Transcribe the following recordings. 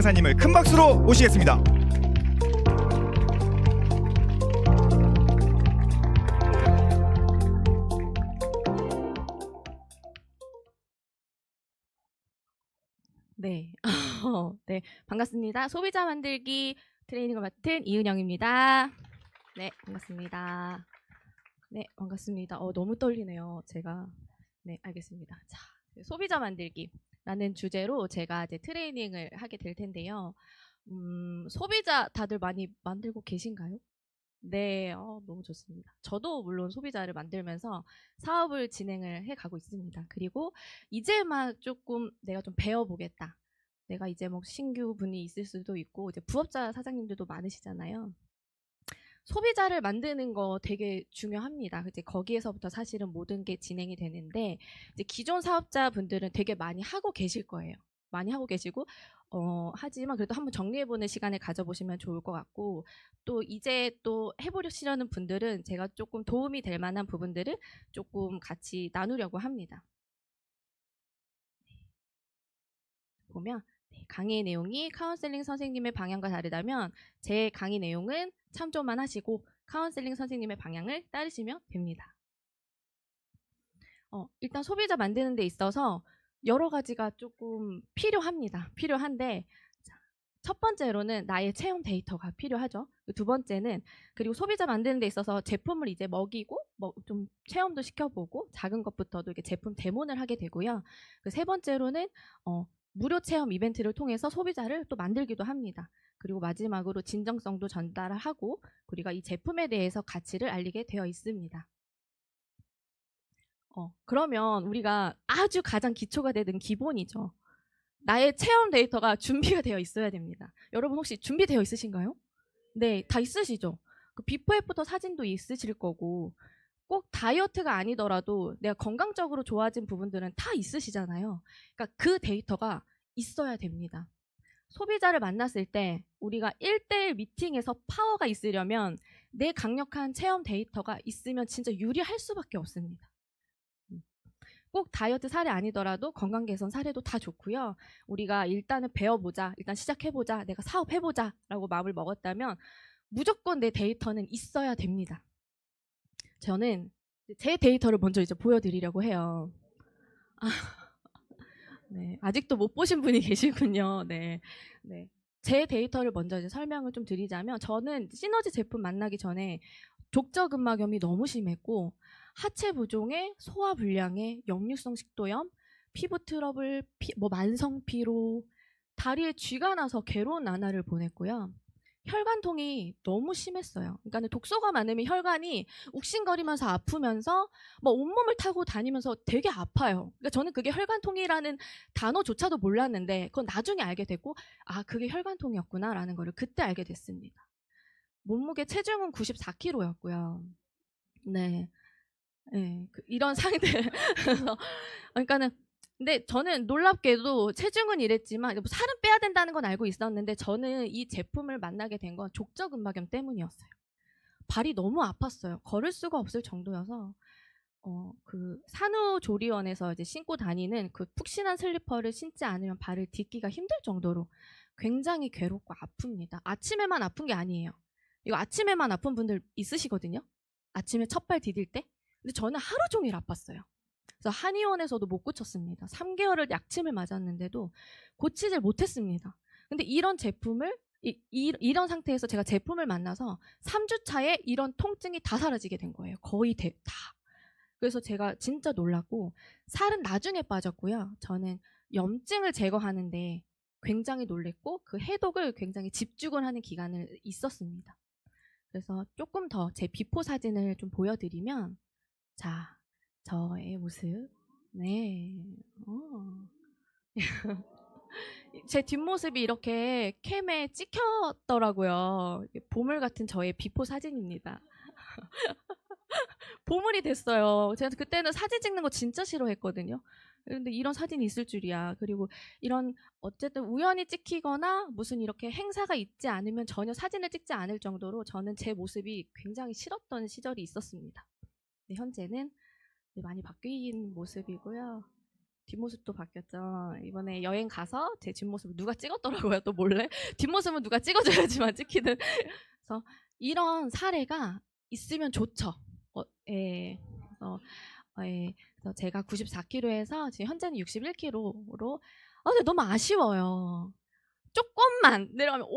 강사님을 큰 박수로 모시겠습니다. 네. 네, 반갑습니다. 소비자 만들기 트레이닝을 맡은 이은영입니다. 네, 반갑습니다. 네, 반갑습니다. 너무 떨리네요, 제가. 네, 알겠습니다. 자, 소비자 만들기라는 주제로 제가 이제 트레이닝을 하게 될 텐데요. 소비자 다들 많이 만들고 계신가요? 네, 너무 좋습니다. 저도 물론 소비자를 만들면서 사업을 진행을 해가고 있습니다. 그리고 이제 막 조금 내가 좀 배워보겠다. 내가 이제 뭐 신규 분이 있을 수도 있고, 이제 부업자 사장님들도 많으시잖아요. 소비자를 만드는 거 되게 중요합니다. 이제 거기에서부터 사실은 모든 게 진행이 되는데, 이제 기존 사업자분들은 되게 많이 하고 계실 거예요. 많이 하고 계시고, 하지만 그래도 한번 정리해보는 시간을 가져보시면 좋을 것 같고, 또 이제 또 해보시려는 분들은 제가 조금 도움이 될 만한 부분들을 조금 같이 나누려고 합니다. 보면 강의 내용이 카운셀링 선생님의 방향과 다르다면 제 강의 내용은 참조만 하시고 카운셀링 선생님의 방향을 따르시면 됩니다. 일단 소비자 만드는 데 있어서 여러 가지가 조금 필요한데, 첫 번째로는 나의 체험 데이터가 필요하죠. 두 번째는, 그리고 소비자 만드는 데 있어서 제품을 이제 먹이고 뭐 좀 체험도 시켜보고 작은 것부터도 이렇게 제품 데모를 하게 되고요. 그 세 번째로는 무료 체험 이벤트를 통해서 소비자를 또 만들기도 합니다. 그리고 마지막으로 진정성도 전달하고 우리가 이 제품에 대해서 가치를 알리게 되어 있습니다. 그러면 우리가 아주 가장 기초가 되는 기본이죠. 나의 체험 데이터가 준비가 되어 있어야 됩니다. 여러분 혹시 준비되어 있으신가요? 네, 다 있으시죠? 그 비포 애프터 사진도 있으실 거고, 꼭 다이어트가 아니더라도 내가 건강적으로 좋아진 부분들은 다 있으시잖아요. 그러니까 그 데이터가 있어야 됩니다. 소비자를 만났을 때 우리가 1대1 미팅에서 파워가 있으려면 내 강력한 체험 데이터가 있으면 진짜 유리할 수밖에 없습니다. 꼭 다이어트 사례 아니더라도 건강 개선 사례도 다 좋고요. 우리가 일단은 배워보자, 일단 시작해보자, 내가 사업해보자 라고 마음을 먹었다면 무조건 내 데이터는 있어야 됩니다. 저는 제 데이터를 먼저 이제 보여드리려고 해요. 네, 아직도 못 보신 분이 계시군요. 네. 제 데이터를 먼저 이제 설명을 좀 드리자면, 저는 시너지 제품 만나기 전에 족저근막염이 너무 심했고, 하체 부종에 소화불량에 역류성 식도염, 피부 트러블, 만성 피로, 다리에 쥐가 나서 괴로운 나날을 보냈고요. 혈관통이 너무 심했어요. 그러니까 독소가 많으면 혈관이 욱신거리면서 아프면서 뭐 온몸을 타고 다니면서 되게 아파요. 그러니까 저는 그게 혈관통이라는 단어조차도 몰랐는데, 그건 나중에 알게 됐고, 아, 그게 혈관통이었구나라는 거를 그때 알게 됐습니다. 몸무게 체중은 94kg였고요. 네. 네, 이런 상태. 그러니까는, 근데 저는 놀랍게도 체중은 이랬지만 뭐 살은 빼야 된다는 건 알고 있었는데, 저는 이 제품을 만나게 된 건 족저근막염 때문이었어요. 발이 너무 아팠어요. 걸을 수가 없을 정도여서 그 산후조리원에서 이제 신고 다니는 그 푹신한 슬리퍼를 신지 않으면 발을 딛기가 힘들 정도로 굉장히 괴롭고 아픕니다. 아침에만 아픈 게 아니에요. 이거 아침에만 아픈 분들 있으시거든요. 아침에 첫 발 디딜 때. 근데 저는 하루 종일 아팠어요. 그래서 한의원에서도 못 고쳤습니다. 3개월을 약침을 맞았는데도 고치질 못했습니다. 근데 이런 제품을 이런 상태에서 제가 제품을 만나서 3주 차에 이런 통증이 다 사라지게 된 거예요. 거의 다. 그래서 제가 진짜 놀랐고, 살은 나중에 빠졌고요. 저는 염증을 제거하는데 굉장히 놀랬고, 그 해독을 굉장히 집중을 하는 기간을 있었습니다. 그래서 조금 더 제 비포 사진을 좀 보여드리면, 자, 저의 모습. 네. 제 뒷모습이 이렇게 캠에 찍혔더라고요. 보물 같은 저의 비포 사진입니다. 보물이 됐어요. 제가 그때는 사진 찍는 거 진짜 싫어했거든요. 근데 이런 사진이 있을 줄이야. 그리고 이런 어쨌든 우연히 찍히거나 무슨 이렇게 행사가 있지 않으면 전혀 사진을 찍지 않을 정도로 저는 제 모습이 굉장히 싫었던 시절이 있었습니다. 네, 현재는 많이 바뀐 모습이고요. 뒷모습도 바뀌었죠. 이번에 여행 가서 제 뒷모습을 누가 찍었더라고요. 또 몰래. 뒷모습은 누가 찍어줘야지만 찍히는. 그래서 이런 사례가 있으면 좋죠. 예. 그래서 제가 94kg에서 지금 현재는 61kg로 근데 너무 아쉬워요. 조금만 내려가면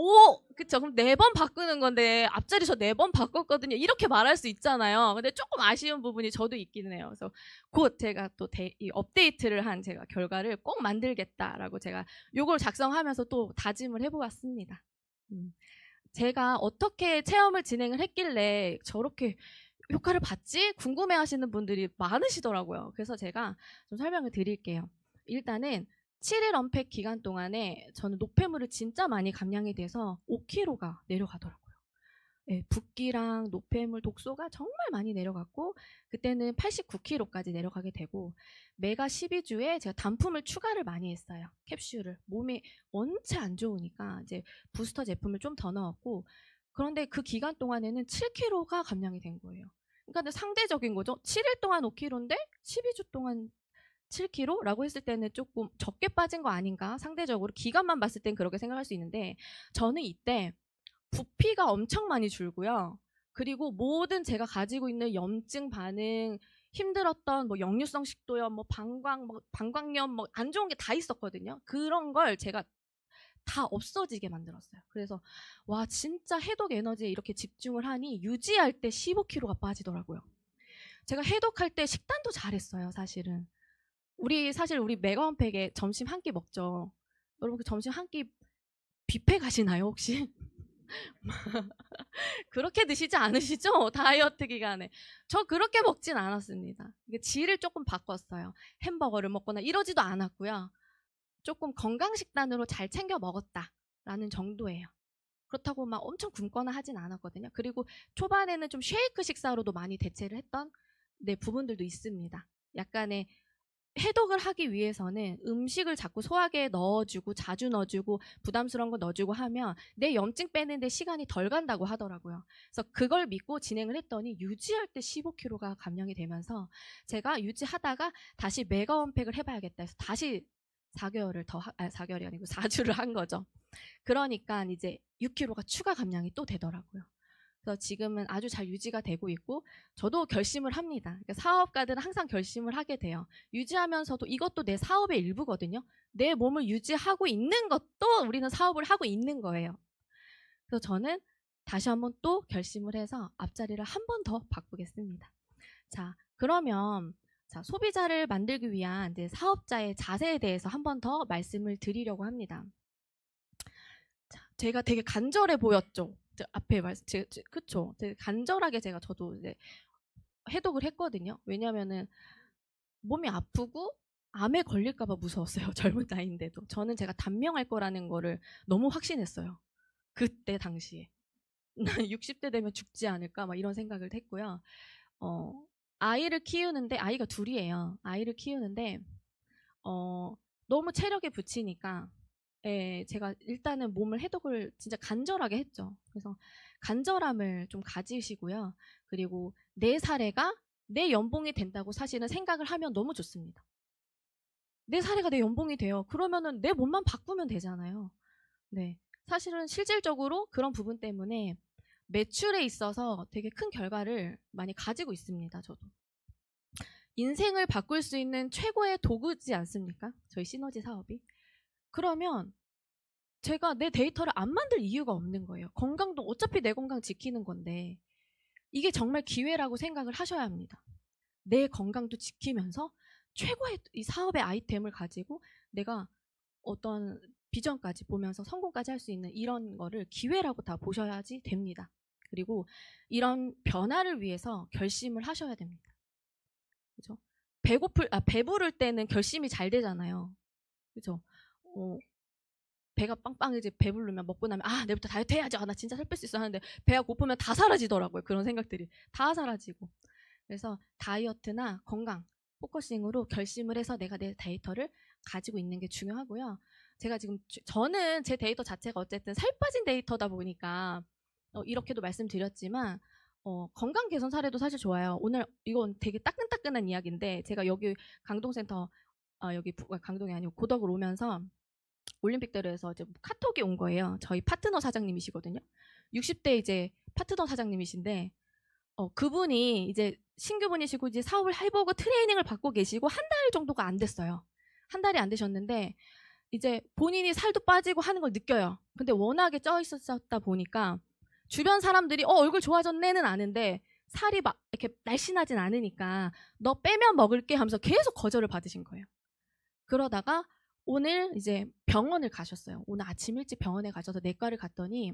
그쵸? 그럼 4번 바꾸는 건데 앞자리 저 4번 바꿨거든요. 이렇게 말할 수 있잖아요. 근데 조금 아쉬운 부분이 저도 있기는 해요. 그래서 곧 제가 또 이 업데이트를 한 제가 결과를 꼭 만들겠다라고 제가 요걸 작성하면서 또 다짐을 해보았습니다. 제가 어떻게 체험을 진행을 했길래 저렇게 효과를 봤지? 궁금해하시는 분들이 많으시더라고요. 그래서 제가 좀 설명을 드릴게요. 일단은 7일 언팩 기간 동안에 저는 노폐물을 진짜 많이 감량이 돼서 5kg가 내려가더라고요. 네, 붓기랑 노폐물 독소가 정말 많이 내려갔고 그때는 89kg까지 내려가게 되고 메가 12주에 제가 단품을 추가를 많이 했어요. 캡슐을. 몸이 원체 안 좋으니까 이제 부스터 제품을 좀 더 넣었고 그런데 그 기간 동안에는 7kg가 감량이 된 거예요. 그러니까 상대적인 거죠. 7일 동안 5kg인데 12주 동안 7kg라고 했을 때는 조금 적게 빠진 거 아닌가? 상대적으로 기간만 봤을 땐 그렇게 생각할 수 있는데 저는 이때 부피가 엄청 많이 줄고요. 그리고 모든 제가 가지고 있는 염증 반응, 힘들었던 뭐 역류성 식도염, 뭐 방광염, 뭐 안 좋은 게 다 있었거든요. 그런 걸 제가 다 없어지게 만들었어요. 그래서 와 진짜 해독 에너지에 이렇게 집중을 하니 유지할 때 15kg가 빠지더라고요. 제가 해독할 때 식단도 잘했어요, 사실은. 사실 우리 메가원팩에 점심 한 끼 먹죠. 여러분 그 점심 한 끼 뷔페 가시나요 혹시? 그렇게 드시지 않으시죠? 다이어트 기간에. 저 그렇게 먹진 않았습니다. 질을 조금 바꿨어요. 햄버거를 먹거나 이러지도 않았고요. 조금 건강식단으로 잘 챙겨 먹었다라는 정도예요. 그렇다고 막 엄청 굶거나 하진 않았거든요. 그리고 초반에는 좀 쉐이크 식사로도 많이 대체를 했던 부분들도 있습니다. 약간의 해독을 하기 위해서는 음식을 자꾸 소화기에 넣어주고 자주 넣어주고 부담스러운 거 넣어주고 하면 내 염증 빼는데 시간이 덜 간다고 하더라고요. 그래서 그걸 믿고 진행을 했더니 유지할 때 15kg가 감량이 되면서 제가 유지하다가 다시 메가원팩을 해봐야겠다 해서 다시 4개월이 아니고 4주를 한 거죠. 그러니까 이제 6kg가 추가 감량이 또 되더라고요. 그래서 지금은 아주 잘 유지가 되고 있고 저도 결심을 합니다. 그러니까 사업가들은 항상 결심을 하게 돼요. 유지하면서도 이것도 내 사업의 일부거든요. 내 몸을 유지하고 있는 것도 우리는 사업을 하고 있는 거예요. 그래서 저는 다시 한번 또 결심을 해서 앞자리를 한 번 더 바꾸겠습니다. 자, 그러면 소비자를 만들기 위한 이제 사업자의 자세에 대해서 한 번 더 말씀을 드리려고 합니다. 자, 제가 되게 간절해 보였죠. 앞에 그쵸. 되게 간절하게 저도 이제 해독을 했거든요. 왜냐면은 몸이 아프고 암에 걸릴까봐 무서웠어요. 젊은 나이인데도. 저는 제가 단명할 거라는 거를 너무 확신했어요. 그때 당시에. 나 60대 되면 죽지 않을까 막 이런 생각을 했고요. 아이를 키우는데 아이가 둘이에요. 아이를 키우는데 너무 체력에 붙이니까 제가 일단은 몸을 해독을 진짜 간절하게 했죠. 그래서 간절함을 좀 가지시고요. 그리고 내 사례가 내 연봉이 된다고 사실은 생각을 하면 너무 좋습니다. 내 사례가 내 연봉이 돼요. 그러면은 내 몸만 바꾸면 되잖아요. 네. 사실은 실질적으로 그런 부분 때문에 매출에 있어서 되게 큰 결과를 많이 가지고 있습니다. 저도. 인생을 바꿀 수 있는 최고의 도구지 않습니까? 저희 시너지 사업이. 그러면 제가 내 데이터를 안 만들 이유가 없는 거예요. 건강도 어차피 내 건강 지키는 건데 이게 정말 기회라고 생각을 하셔야 합니다. 내 건강도 지키면서 최고의 이 사업의 아이템을 가지고 내가 어떤 비전까지 보면서 성공까지 할 수 있는 이런 거를 기회라고 다 보셔야지 됩니다. 그리고 이런 변화를 위해서 결심을 하셔야 됩니다. 그죠? 배부를 때는 결심이 잘 되잖아요. 그죠? 배가 빵빵해지 배부르면 먹고 나면 내일부터 다이어트 해야지. 나 진짜 살 뺄 수 있어 하는데 배가 고프면 다 사라지더라고요. 그런 생각들이 다 사라지고. 그래서 다이어트나 건강 포커싱으로 결심을 해서 내가 내 데이터를 가지고 있는 게 중요하고요. 제가 지금 저는 제 데이터 자체가 어쨌든 살 빠진 데이터다 보니까 이렇게도 말씀드렸지만 건강 개선 사례도 사실 좋아요. 오늘 이건 되게 따끈따끈한 이야기인데 제가 여기 강동센터 여기 강동이 아니고 고덕을 오면서 올림픽대로에서 이제 카톡이 온 거예요. 저희 파트너 사장님이시거든요. 60대 이제 파트너 사장님이신데 그분이 이제 신규분이시고 이제 사업을 해보고 트레이닝을 받고 계시고 한 달 정도가 안 됐어요. 한 달이 안 되셨는데 이제 본인이 살도 빠지고 하는 걸 느껴요. 근데 워낙에 쪄 있었다 보니까 주변 사람들이 얼굴 좋아졌네는 아는데 살이 막 이렇게 날씬하진 않으니까 너 빼면 먹을게 하면서 계속 거절을 받으신 거예요. 그러다가 오늘 이제 병원을 가셨어요. 오늘 아침 일찍 병원에 가셔서 내과를 갔더니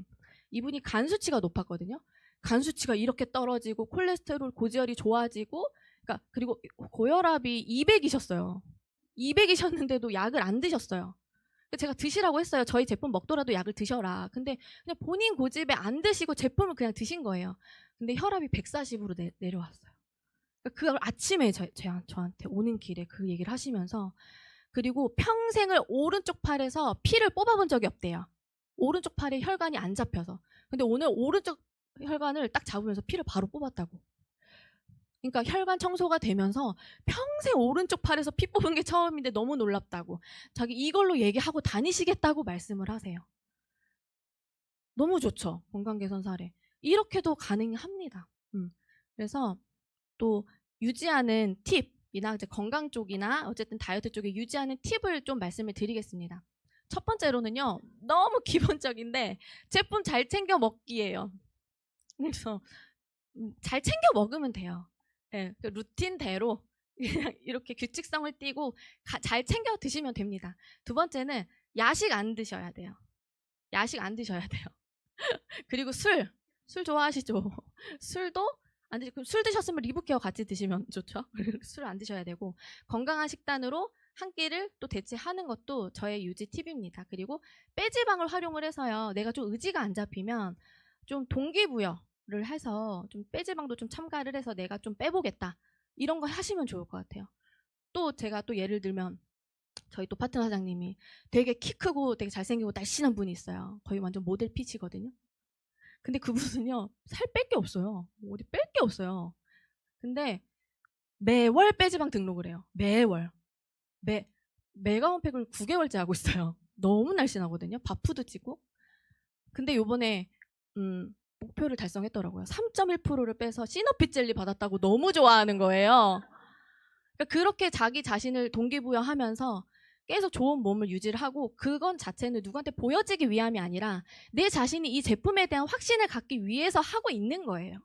이분이 간 수치가 높았거든요. 간 수치가 이렇게 떨어지고 콜레스테롤 고지혈이 좋아지고 그러니까 그리고 고혈압이 200이셨어요. 200이셨는데도 약을 안 드셨어요. 제가 드시라고 했어요. 저희 제품 먹더라도 약을 드셔라. 근데 그냥 본인 고집에 안 드시고 제품을 그냥 드신 거예요. 근데 혈압이 140으로 내려왔어요. 그걸 아침에 저한테 오는 길에 그 얘기를 하시면서 그리고 평생을 오른쪽 팔에서 피를 뽑아본 적이 없대요. 오른쪽 팔에 혈관이 안 잡혀서. 근데 오늘 오른쪽 혈관을 딱 잡으면서 피를 바로 뽑았다고. 그러니까 혈관 청소가 되면서 평생 오른쪽 팔에서 피 뽑은 게 처음인데 너무 놀랍다고. 자기 이걸로 얘기하고 다니시겠다고 말씀을 하세요. 너무 좋죠. 건강 개선 사례. 이렇게도 가능합니다. 그래서 또 유지하는 팁이나 이제 건강 쪽이나 어쨌든 다이어트 쪽에 유지하는 팁을 좀 말씀을 드리겠습니다. 첫 번째로는요. 너무 기본적인데 제품 잘 챙겨 먹기예요. 그래서 잘 챙겨 먹으면 돼요. 네, 그 루틴대로 그냥 이렇게 규칙성을 띠고 잘 챙겨 드시면 됩니다. 두 번째는 야식 안 드셔야 돼요. 야식 안 드셔야 돼요. 그리고 술 좋아하시죠? 술도 안 드시고 술 드셨으면 리브케어 같이 드시면 좋죠. 술 안 드셔야 되고 건강한 식단으로 한 끼를 또 대체하는 것도 저의 유지 팁입니다. 그리고 빼지방을 활용을 해서요. 내가 좀 의지가 안 잡히면 좀 동기부여를 해서 좀 빼지방도 좀 첨가를 해서 내가 좀 빼보겠다. 이런 거 하시면 좋을 것 같아요. 또 제가 또 예를 들면 저희 또 파트너 사장님이 되게 키 크고 되게 잘생기고 날씬한 분이 있어요. 거의 완전 모델 피치거든요. 근데 그분은요. 살 뺄 게 없어요. 어디 뺄 게 없어요. 근데 매월 빼지방 등록을 해요. 매월. 메가원팩을 9개월째 하고 있어요. 너무 날씬하거든요. 바프도 찌고. 근데 요번에 목표를 달성했더라고요. 3.1%를 빼서 시너핏 젤리 받았다고 너무 좋아하는 거예요. 그러니까 그렇게 자기 자신을 동기부여하면서 계속 좋은 몸을 유지를 하고 그건 자체는 누구한테 보여지기 위함이 아니라 내 자신이 이 제품에 대한 확신을 갖기 위해서 하고 있는 거예요.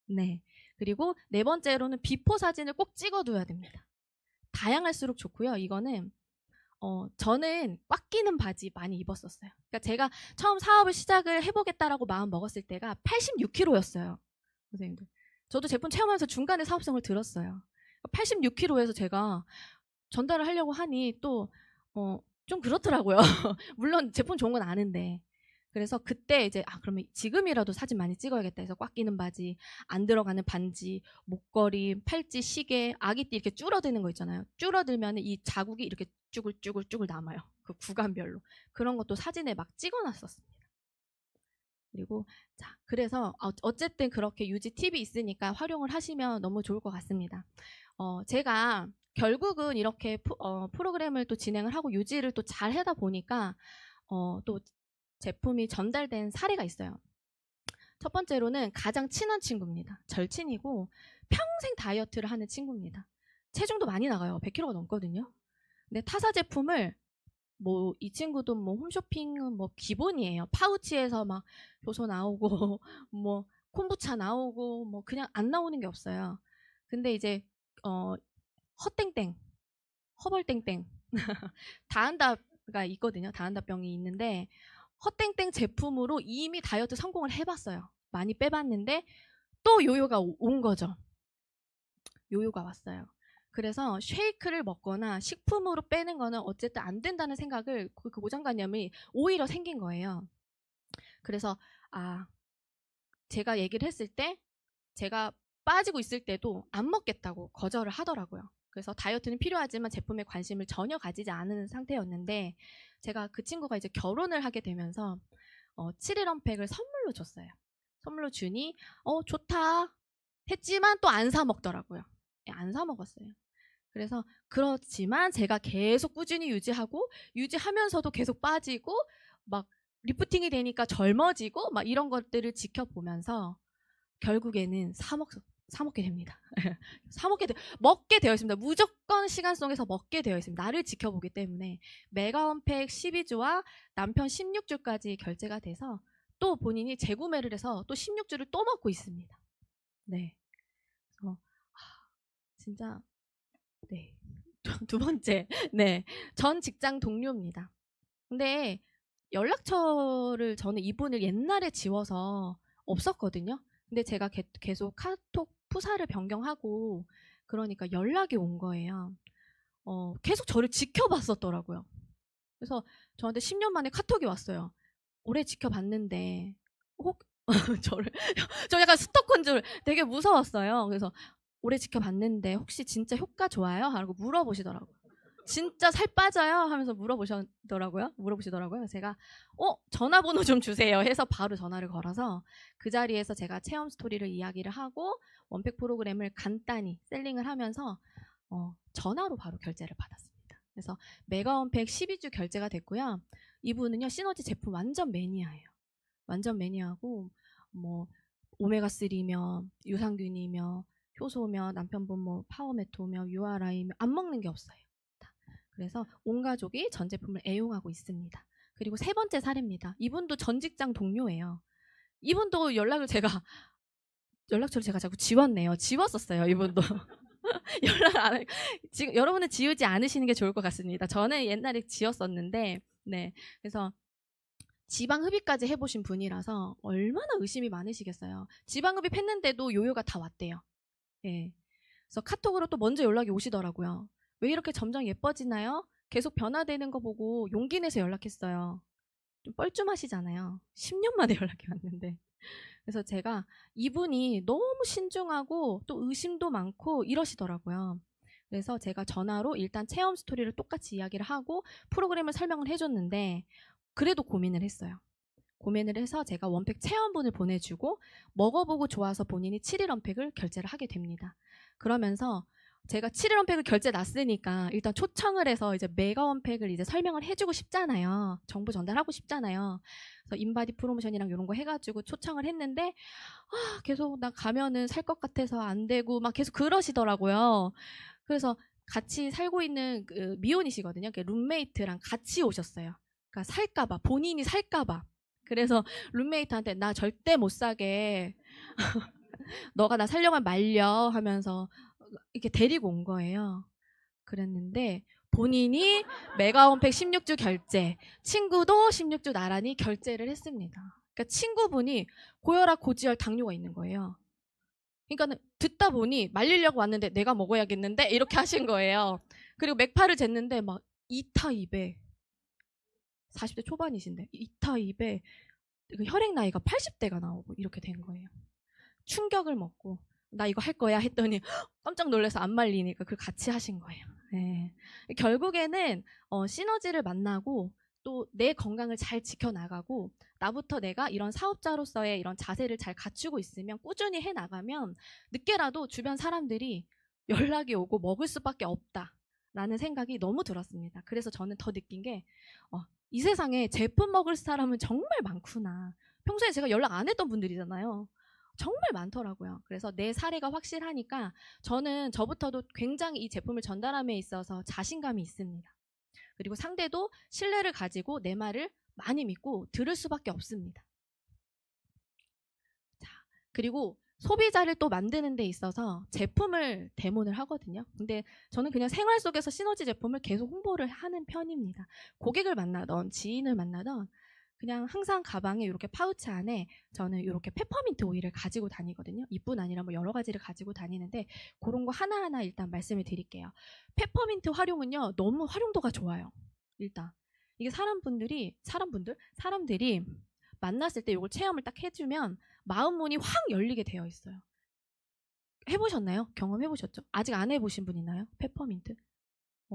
네. 그리고 네 번째로는 비포 사진을 꼭 찍어둬야 됩니다. 다양할수록 좋고요. 이거는 저는 꽉 끼는 바지 많이 입었었어요. 그러니까 제가 처음 사업을 시작을 해보겠다라고 마음 먹었을 때가 86kg였어요. 선생님들. 저도 제품 체험하면서 중간에 사업성을 들었어요. 86kg에서 제가 전달을 하려고 하니 또 좀 그렇더라고요. 물론 제품 좋은 건 아는데. 그래서 그때 이제 그러면 지금이라도 사진 많이 찍어야겠다 해서 꽉 끼는 바지, 안 들어가는 반지, 목걸이, 팔찌, 시계, 아기띠 이렇게 줄어드는 거 있잖아요. 줄어들면 이 자국이 이렇게 쭈글쭈글 남아요. 그 구간별로. 그런 것도 사진에 막 찍어놨었습니다. 그리고 그래서 어쨌든 그렇게 유지 팁이 있으니까 활용을 하시면 너무 좋을 것 같습니다. 제가 결국은 이렇게 프로그램을 또 진행을 하고 유지를 또 잘 하다 보니까 또 제품이 전달된 사례가 있어요. 첫 번째로는 가장 친한 친구입니다. 절친이고 평생 다이어트를 하는 친구입니다. 체중도 많이 나가요. 100kg가 넘거든요. 근데 타사 제품을 이 친구도 홈쇼핑은 기본이에요. 파우치에서 막 효소 나오고 콤부차 나오고 그냥 안 나오는 게 없어요. 근데 이제 헛땡땡, 허벌땡땡 다한다가 있거든요. 다한다병이 있는데 헛땡땡 제품으로 이미 다이어트 성공을 해봤어요. 많이 빼봤는데 또 요요가 온 거죠. 요요가 왔어요. 그래서 쉐이크를 먹거나 식품으로 빼는 거는 어쨌든 안 된다는 생각을 그 고정관념이 오히려 생긴 거예요. 그래서 제가 얘기를 했을 때 제가 빠지고 있을 때도 안 먹겠다고 거절을 하더라고요. 그래서 다이어트는 필요하지만 제품에 관심을 전혀 가지지 않은 상태였는데 제가 그 친구가 이제 결혼을 하게 되면서 7일1팩을 선물로 줬어요. 선물로 주니 좋다 했지만 또 안 사 먹더라고요. 안 사 먹었어요. 그래서 그렇지만 제가 계속 꾸준히 유지하면서도 계속 빠지고 막 리프팅이 되니까 젊어지고 막 이런 것들을 지켜보면서 결국에는 사 먹게 됩니다. 먹게 되어 있습니다. 무조건 시간 속에서 먹게 되어 있습니다. 나를 지켜보기 때문에 메가원팩 12주와 남편 16주까지 결제가 돼서 또 본인이 재구매를 해서 또 16주를 또 먹고 있습니다. 네. 그래서 진짜 네. 두 번째. 네. 전 직장 동료입니다. 근데 연락처를 저는 이분을 옛날에 지워서 없었거든요. 근데 제가 계속 카톡 푸사를 변경하고 그러니까 연락이 온 거예요. 계속 저를 지켜봤었더라고요. 그래서 저한테 10년 만에 카톡이 왔어요. 오래 지켜봤는데 혹 저를 저 약간 스토커인 줄 되게 무서웠어요. 그래서 오래 지켜봤는데 혹시 진짜 효과 좋아요? 하고 물어보시더라고요. 진짜 살 빠져요? 하면서 물어보시더라고요. 제가 전화번호 좀 주세요 해서 바로 전화를 걸어서 그 자리에서 제가 체험 스토리를 이야기를 하고 원팩 프로그램을 간단히 셀링을 하면서 전화로 바로 결제를 받았습니다. 그래서 메가 원팩 12주 결제가 됐고요. 이분은요 시너지 제품 완전 매니아예요. 완전 매니아고 뭐 오메가3며 유산균이며 효소며 남편분 뭐 파워메토며 URI며 안 먹는 게 없어요. 그래서 온 가족이 전 제품을 애용하고 있습니다. 그리고 세 번째 사례입니다. 이분도 전 직장 동료예요. 이분도 연락처를 제가 자꾸 지웠네요. 지웠었어요. 이분도 연락 안 해. 지금 여러분은 지우지 않으시는 게 좋을 것 같습니다. 저는 옛날에 지웠었는데 네. 그래서 지방 흡입까지 해보신 분이라서 얼마나 의심이 많으시겠어요. 지방 흡입했는데도 요요가 다 왔대요. 예. 그래서 카톡으로 또 먼저 연락이 오시더라고요. 왜 이렇게 점점 예뻐지나요? 계속 변화되는 거 보고 용기 내서 연락했어요. 좀 뻘쭘하시잖아요. 10년 만에 연락이 왔는데. 그래서 제가 이분이 너무 신중하고 또 의심도 많고 이러시더라고요. 그래서 제가 전화로 일단 체험 스토리를 똑같이 이야기를 하고 프로그램을 설명을 해줬는데 그래도 고민을 했어요. 고민을 해서 제가 원팩 체험본을 보내주고 먹어보고 좋아서 본인이 7일 원팩을 결제를 하게 됩니다. 그러면서 제가 7일 원팩을 결제 났으니까 일단 초청을 해서 이제 메가 원팩을 이제 설명을 해주고 싶잖아요. 정보 전달하고 싶잖아요. 그래서 인바디 프로모션이랑 이런 거 해가지고 초청을 했는데 계속 나 가면은 살 것 같아서 안 되고 막 계속 그러시더라고요. 그래서 같이 살고 있는 그 미혼이시거든요. 룸메이트랑 같이 오셨어요. 그러니까 살까봐 본인이 살까봐. 그래서 룸메이트한테 나 절대 못 사게 너가 나 살려면 말려 하면서 이렇게 데리고 온 거예요. 그랬는데 본인이 메가원팩 16주 결제, 친구도 16주 나란히 결제를 했습니다. 그러니까 친구분이 고혈압, 고지혈, 당뇨가 있는 거예요. 그러니까 듣다 보니 말리려고 왔는데 내가 먹어야겠는데 이렇게 하신 거예요. 그리고 맥파를 쟀는데 막 2타 2배 40대 초반이신데 2타 2배 혈액 나이가 80대가 나오고 이렇게 된 거예요. 충격을 먹고 나 이거 할 거야 했더니 깜짝 놀라서 안 말리니까 그걸 같이 하신 거예요. 네. 결국에는 시너지를 만나고 또 내 건강을 잘 지켜나가고 나부터 내가 이런 사업자로서의 이런 자세를 잘 갖추고 있으면 꾸준히 해나가면 늦게라도 주변 사람들이 연락이 오고 먹을 수밖에 없다라는 생각이 너무 들었습니다. 그래서 저는 더 느낀 게 이 세상에 제품 먹을 사람은 정말 많구나. 평소에 제가 연락 안 했던 분들이잖아요. 정말 많더라고요. 그래서 내 사례가 확실하니까 저는 저부터도 굉장히 이 제품을 전달함에 있어서 자신감이 있습니다. 그리고 상대도 신뢰를 가지고 내 말을 많이 믿고 들을 수밖에 없습니다. 자, 그리고 소비자를 또 만드는 데 있어서 제품을 대문을 하거든요. 근데 저는 그냥 생활 속에서 시너지 제품을 계속 홍보를 하는 편입니다. 고객을 만나던 지인을 만나던 그냥 항상 가방에 이렇게 파우치 안에 저는 이렇게 페퍼민트 오일을 가지고 다니거든요. 이뿐 아니라 뭐 여러 가지를 가지고 다니는데 그런 거 하나하나 일단 말씀을 드릴게요. 페퍼민트 활용은요. 너무 활용도가 좋아요. 일단 이게 사람들이 만났을 때 이걸 체험을 딱 해주면 마음 문이 확 열리게 되어 있어요. 해보셨나요? 경험해보셨죠? 아직 안 해보신 분 있나요? 페퍼민트?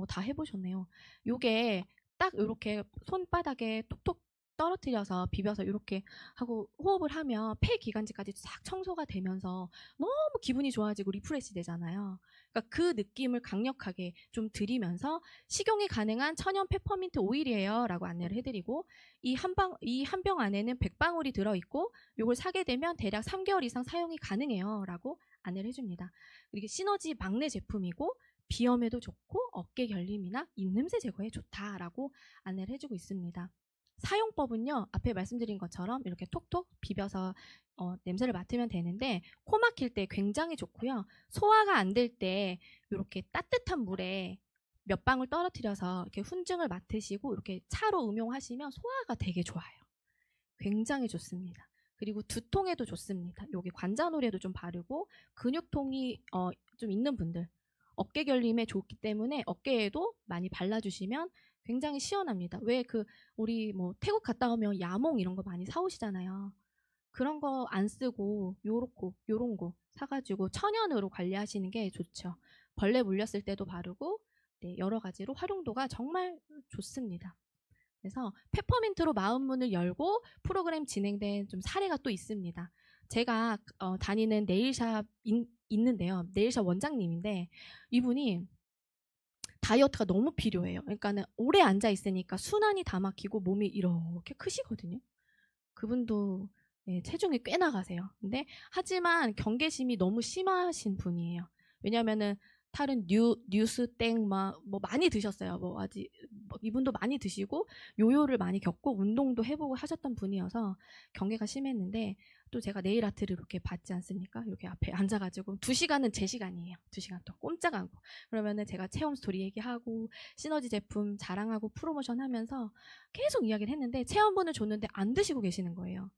다 해보셨네요. 요게 딱 이렇게 손바닥에 톡톡 떨어뜨려서 비벼서 이렇게 하고 호흡을 하면 폐 기관지까지 싹 청소가 되면서 너무 기분이 좋아지고 리프레시 되잖아요. 그러니까 그 느낌을 강력하게 좀 드리면서 식용이 가능한 천연 페퍼민트 오일이에요라고 안내를 해드리고 이 한 병 안에는 100방울이 들어있고 이걸 사게 되면 대략 3개월 이상 사용이 가능해요라고 안내를 해줍니다. 이게 시너지 막내 제품이고 비염에도 좋고 어깨 결림이나 입냄새 제거에 좋다라고 안내를 해주고 있습니다. 사용법은요, 앞에 말씀드린 것처럼 이렇게 톡톡 비벼서 냄새를 맡으면 되는데 코 막힐 때 굉장히 좋고요. 소화가 안 될 때 이렇게 따뜻한 물에 몇 방울 떨어뜨려서 이렇게 훈증을 맡으시고 이렇게 차로 음용하시면 소화가 되게 좋아요. 굉장히 좋습니다. 그리고 두통에도 좋습니다. 여기 관자놀이에도 좀 바르고 근육통이 좀 있는 분들 어깨 결림에 좋기 때문에 어깨에도 많이 발라주시면 굉장히 시원합니다. 왜 우리 뭐 태국 갔다 오면 야몽 이런 거 많이 사오시잖아요. 그런 거 안 쓰고 요런 거 사가지고 천연으로 관리하시는 게 좋죠. 벌레 물렸을 때도 바르고 네, 여러 가지로 활용도가 정말 좋습니다. 그래서 페퍼민트로 마음 문을 열고 프로그램 진행된 좀 사례가 또 있습니다. 제가 다니는 네일샵 있는데요. 네일샵 원장님인데 이분이 다이어트가 너무 필요해요. 그러니까는 오래 앉아 있으니까 순환이 다 막히고 몸이 이렇게 크시거든요. 그분도 네, 체중이 꽤 나가세요. 근데 하지만 경계심이 너무 심하신 분이에요. 왜냐면은 다른 뉴스땡 뭐 많이 드셨어요. 뭐 아직 이분도 많이 드시고 요요를 많이 겪고 운동도 해보고 하셨던 분이어서 경계가 심했는데 또 제가 네일 아트를 이렇게 받지 않습니까? 이렇게 앞에 앉아가지고 2시간은 제 시간이에요. 2시간 동안 꼼짝 않고 그러면은 제가 체험 스토리 얘기하고 시너지 제품 자랑하고 프로모션 하면서 계속 이야기를 했는데 체험분을 줬는데 안 드시고 계시는 거예요.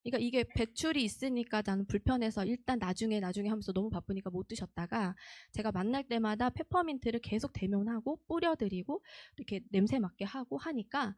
그러니까 이게 배출이 있으니까 나는 불편해서 일단 나중에 하면서 너무 바쁘니까 못 드셨다가 제가 만날 때마다 페퍼민트를 계속 대면하고 뿌려드리고 이렇게 냄새 맡게 하고 하니까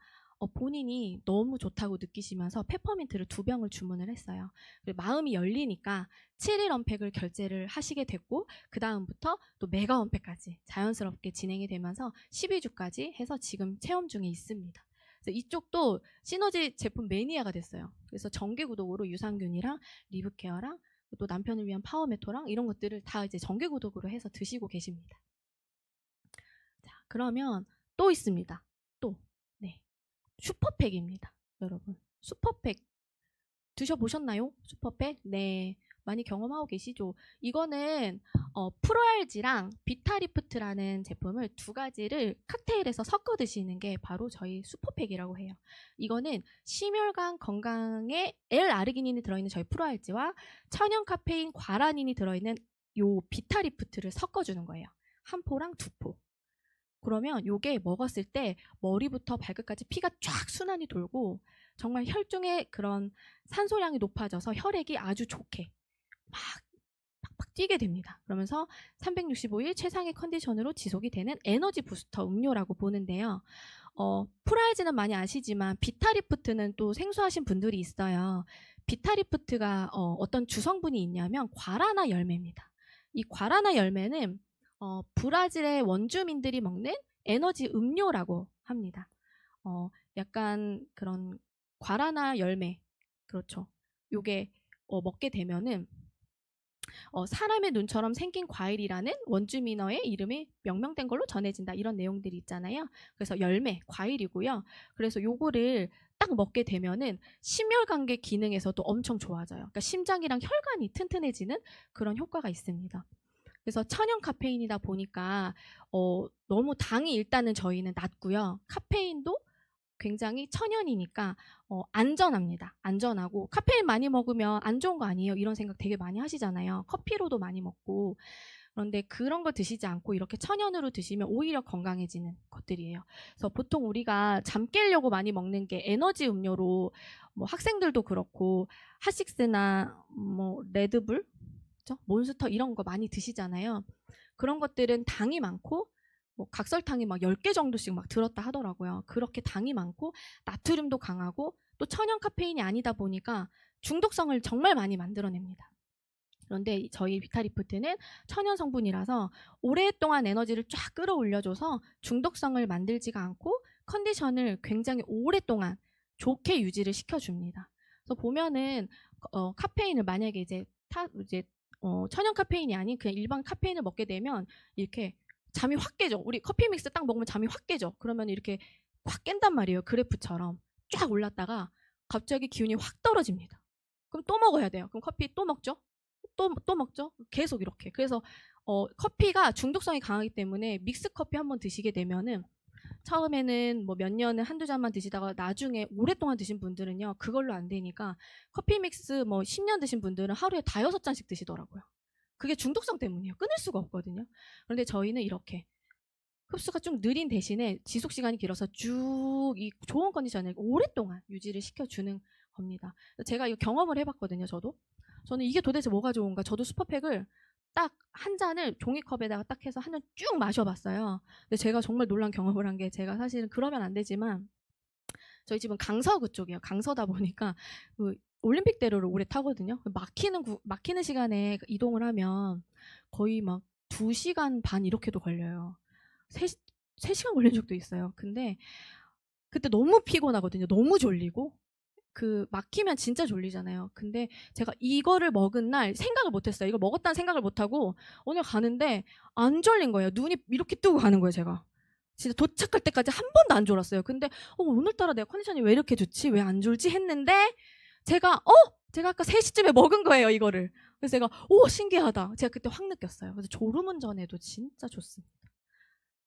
본인이 너무 좋다고 느끼시면서 페퍼민트를 2병을 주문을 했어요. 그리고 마음이 열리니까 7일 언팩을 결제를 하시게 됐고 그 다음부터 또 메가 언팩까지 자연스럽게 진행이 되면서 12주까지 해서 지금 체험 중에 있습니다. 그래서 이쪽도 시너지 제품 매니아가 됐어요. 그래서 정기 구독으로 유산균이랑 리브케어랑 또 남편을 위한 파워메토랑 이런 것들을 다 이제 정기 구독으로 해서 드시고 계십니다. 자, 그러면 또 있습니다. 또 네, 슈퍼팩입니다. 여러분, 슈퍼팩 드셔보셨나요? 슈퍼팩? 네, 많이 경험하고 계시죠? 이거는 프로알지랑 비타리프트라는 제품을 2가지를 칵테일에서 섞어 드시는 게 바로 저희 슈퍼팩이라고 해요. 이거는 심혈관 건강에 L-아르기닌이 들어있는 저희 프로알지와 천연 카페인 과라닌이 들어있는 요 비타리프트를 섞어주는 거예요. 한 포랑 2포. 그러면 요게 먹었을 때 머리부터 발끝까지 피가 쫙 순환이 돌고 정말 혈중의 그런 산소량이 높아져서 혈액이 아주 좋게 막 팍팍 뛰게 됩니다. 그러면서 365일 최상의 컨디션으로 지속이 되는 에너지 부스터 음료라고 보는데요. 프라이즈는 많이 아시지만 비타리프트는 또 생소하신 분들이 있어요. 비타리프트가 어떤 주성분이 있냐면 과라나 열매입니다. 이 과라나 열매는 브라질의 원주민들이 먹는 에너지 음료라고 합니다. 약간 그런 과라나 열매, 그렇죠. 요게 먹게 되면은 사람의 눈처럼 생긴 과일이라는 원주민어의 이름이 명명된 걸로 전해진다. 이런 내용들이 있잖아요. 그래서 열매, 과일이고요. 그래서 요거를 딱 먹게 되면은 심혈관계 기능에서도 엄청 좋아져요. 그러니까 심장이랑 혈관이 튼튼해지는 그런 효과가 있습니다. 그래서 천연 카페인이다 보니까 너무 당이 일단은 저희는 낮고요. 카페인도 굉장히 천연이니까 안전합니다. 안전하고 카페인 많이 먹으면 안 좋은 거 아니에요? 이런 생각 되게 많이 하시잖아요. 커피로도 많이 먹고. 그런데 그런 거 드시지 않고 이렇게 천연으로 드시면 오히려 건강해지는 것들이에요. 그래서 보통 우리가 잠 깨려고 많이 먹는 게 에너지 음료로 뭐 학생들도 그렇고 핫식스나 뭐 레드불, 그렇죠? 몬스터 이런 거 많이 드시잖아요. 그런 것들은 당이 많고 뭐 각설탕이 막 10개 정도씩 막 들었다 하더라고요. 그렇게 당이 많고 나트륨도 강하고 또 천연 카페인이 아니다 보니까 중독성을 정말 많이 만들어냅니다. 그런데 저희 비타리프트는 천연 성분이라서 오랫동안 에너지를 쫙 끌어올려줘서 중독성을 만들지가 않고 컨디션을 굉장히 오랫동안 좋게 유지를 시켜줍니다. 그래서 보면은 카페인을 만약에 이제 천연 카페인이 아닌 그냥 일반 카페인을 먹게 되면 이렇게 잠이 확 깨죠. 우리 커피 믹스 딱 먹으면 잠이 확 깨죠. 그러면 이렇게 확 깬단 말이에요. 그래프처럼 쫙 올랐다가 갑자기 기운이 확 떨어집니다. 그럼 또 먹어야 돼요. 그럼 커피 또 먹죠. 또 먹죠. 계속 이렇게. 그래서 커피가 중독성이 강하기 때문에 믹스 커피 한번 드시게 되면은 처음에는 뭐 몇 년은 한두 잔만 드시다가 나중에 오랫동안 드신 분들은요, 그걸로 안 되니까 커피 믹스 뭐 10년 드신 분들은 하루에 5-6잔씩 드시더라고요. 그게 중독성 때문이에요. 끊을 수가 없거든요. 그런데 저희는 이렇게 흡수가 좀 느린 대신에 지속 시간이 길어서 쭉 이 좋은 컨디션을 오랫동안 유지를 시켜주는 겁니다. 제가 이거 경험을 해봤거든요. 저는 이게 도대체 뭐가 좋은가. 저도 슈퍼팩을 딱 한 잔을 종이컵에다가 딱 해서 한 잔 쭉 마셔봤어요. 근데 제가 정말 놀란 경험을 한 게, 제가 사실은 그러면 안 되지만 저희 집은 강서구 쪽이에요. 강서다 보니까 그 올림픽대로를 오래 타거든요. 막히는 시간에 이동을 하면 거의 막 2시간 반 이렇게도 걸려요. 3시간 걸린 적도 있어요. 근데 그때 너무 피곤하거든요. 너무 졸리고. 막히면 진짜 졸리잖아요. 근데 제가 이거를 먹은 날 생각을 못했어요. 이걸 먹었다는 생각을 못하고 오늘 가는데 안 졸린 거예요. 눈이 이렇게 뜨고 가는 거예요, 제가. 진짜 도착할 때까지 한 번도 안 졸았어요. 근데 오늘따라 내가 컨디션이 왜 이렇게 좋지? 왜 안 졸지? 했는데 제가 아까 3시쯤에 먹은 거예요, 이거를. 그래서 제가 신기하다. 제가 그때 확 느꼈어요. 그래서 졸음운전에도 진짜 좋습니다.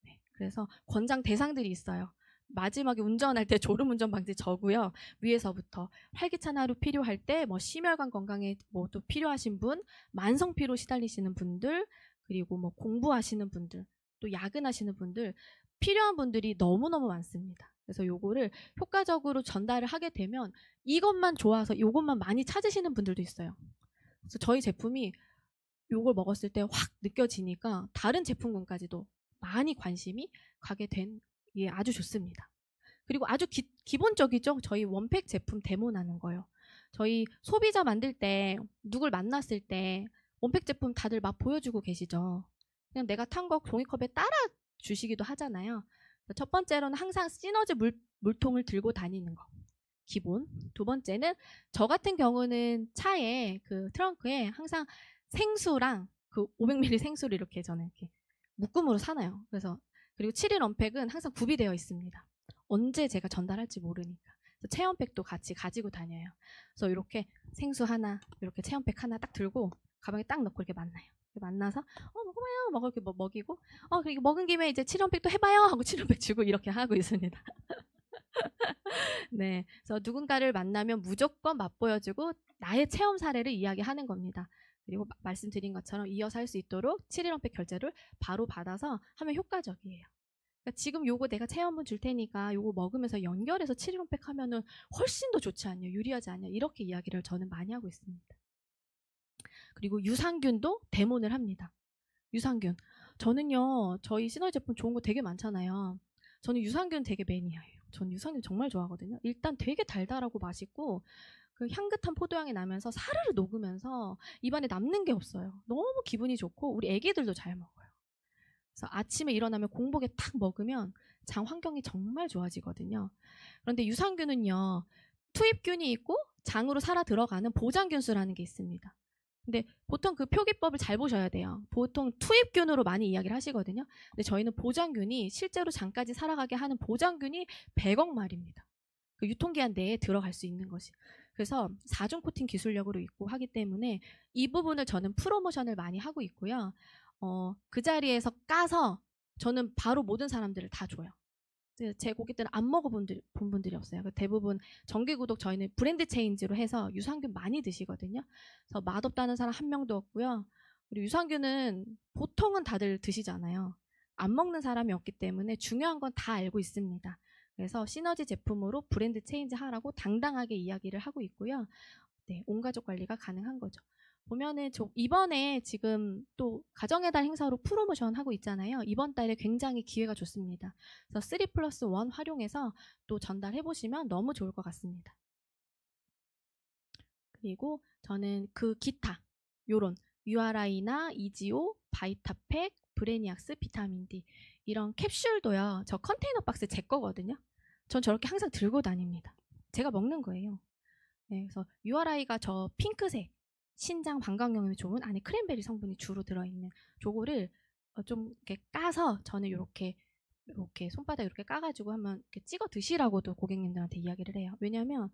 네, 그래서 권장 대상들이 있어요. 마지막에 운전할 때 졸음운전 방지 저고요. 위에서부터 활기찬 하루 필요할 때, 뭐 심혈관 건강에 뭐 또 필요하신 분, 만성 피로 시달리시는 분들, 그리고 뭐 공부하시는 분들, 또 야근하시는 분들, 필요한 분들이 너무너무 많습니다. 그래서 요거를 효과적으로 전달을 하게 되면 이것만 좋아서 요것만 많이 찾으시는 분들도 있어요. 그래서 저희 제품이 요걸 먹었을 때 확 느껴지니까 다른 제품군까지도 많이 관심이 가게 된 게 아주 좋습니다. 그리고 아주 기본적이죠. 저희 원팩 제품 데모나는 거요. 저희 소비자 만들 때, 누굴 만났을 때 원팩 제품 다들 막 보여주고 계시죠. 그냥 내가 탄 거 종이컵에 따라 주시기도 하잖아요. 첫 번째로는 항상 시너지 물통을 들고 다니는 거. 기본. 두 번째는 저 같은 경우는 차에 트렁크에 항상 생수랑 500ml 생수를 이렇게 저는 이렇게 묶음으로 사놔요. 그리고 7일 언팩은 항상 구비되어 있습니다. 언제 제가 전달할지 모르니까. 체험팩도 같이 가지고 다녀요. 그래서 이렇게 생수 하나, 이렇게 체험팩 하나 딱 들고 가방에 딱 넣고 이렇게 만나요. 만나서 먹어봐요. 이렇게 먹이고 그리고 먹은 김에 이제 7원팩도 해봐요 하고 7원팩 주고 이렇게 하고 있습니다. 네, 그래서 누군가를 만나면 무조건 맛보여주고 나의 체험 사례를 이야기하는 겁니다. 그리고 말씀드린 것처럼 이어서 할 수 있도록 7일원팩 결제를 바로 받아서 하면 효과적이에요. 그러니까 지금 요거 내가 체험분 줄 테니까 요거 먹으면서 연결해서 7일원팩 하면은 훨씬 더 좋지 않냐, 유리하지 않냐, 이렇게 이야기를 저는 많이 하고 있습니다. 그리고 유산균도 데몬을 합니다. 유산균. 저는요, 저희 시너지 제품 좋은 거 되게 많잖아요. 저는 유산균 되게 매니아예요. 전 유산균 정말 좋아하거든요. 일단 되게 달달하고 맛있고 향긋한 포도향이 나면서 사르르 녹으면서 입안에 남는 게 없어요. 너무 기분이 좋고 우리 애기들도 잘 먹어요. 그래서 아침에 일어나면 공복에 탁 먹으면 장 환경이 정말 좋아지거든요. 그런데 유산균은요, 투입균이 있고 장으로 살아 들어가는 보장균수라는 게 있습니다. 근데 보통 그 표기법을 잘 보셔야 돼요. 보통 투입균으로 많이 이야기를 하시거든요. 근데 저희는 보장균이 실제로 장까지 살아가게 하는 보장균이 100억 마리입니다. 그 유통기한 내에 들어갈 수 있는 것이. 그래서 4중 코팅 기술력으로 있고 하기 때문에 이 부분을 저는 프로모션을 많이 하고 있고요. 그 자리에서 까서 저는 바로 모든 사람들을 다 줘요. 제 고객들은 안 먹어본 분들이 없어요. 대부분 정기구독 저희는 브랜드 체인지로 해서 유산균 많이 드시거든요. 그래서 맛없다는 사람 한 명도 없고요. 그리고 유산균은 보통은 다들 드시잖아요. 안 먹는 사람이 없기 때문에 중요한 건 다 알고 있습니다. 그래서 시너지 제품으로 브랜드 체인지 하라고 당당하게 이야기를 하고 있고요. 네, 온 가족 관리가 가능한 거죠. 보면은 이번에 지금 또 가정의 달 행사로 프로모션 하고 있잖아요. 이번 달에 굉장히 기회가 좋습니다. 그래서 3+1 활용해서 또 전달해 보시면 너무 좋을 것 같습니다. 그리고 저는 기타 요런 URI나 이지오, 바이타팩, 브레니악스, 비타민 D 이런 캡슐도요. 저 컨테이너 박스 제 거거든요. 전 저렇게 항상 들고 다닙니다. 제가 먹는 거예요. 네, 그래서 URI가 저 핑크색 신장 방광염에 좋은 안에 크랜베리 성분이 주로 들어있는 저거를 좀 이렇게 까서 저는 이렇게 손바닥 이렇게 까가지고 한번 이렇게 찍어 드시라고도 고객님들한테 이야기를 해요. 왜냐하면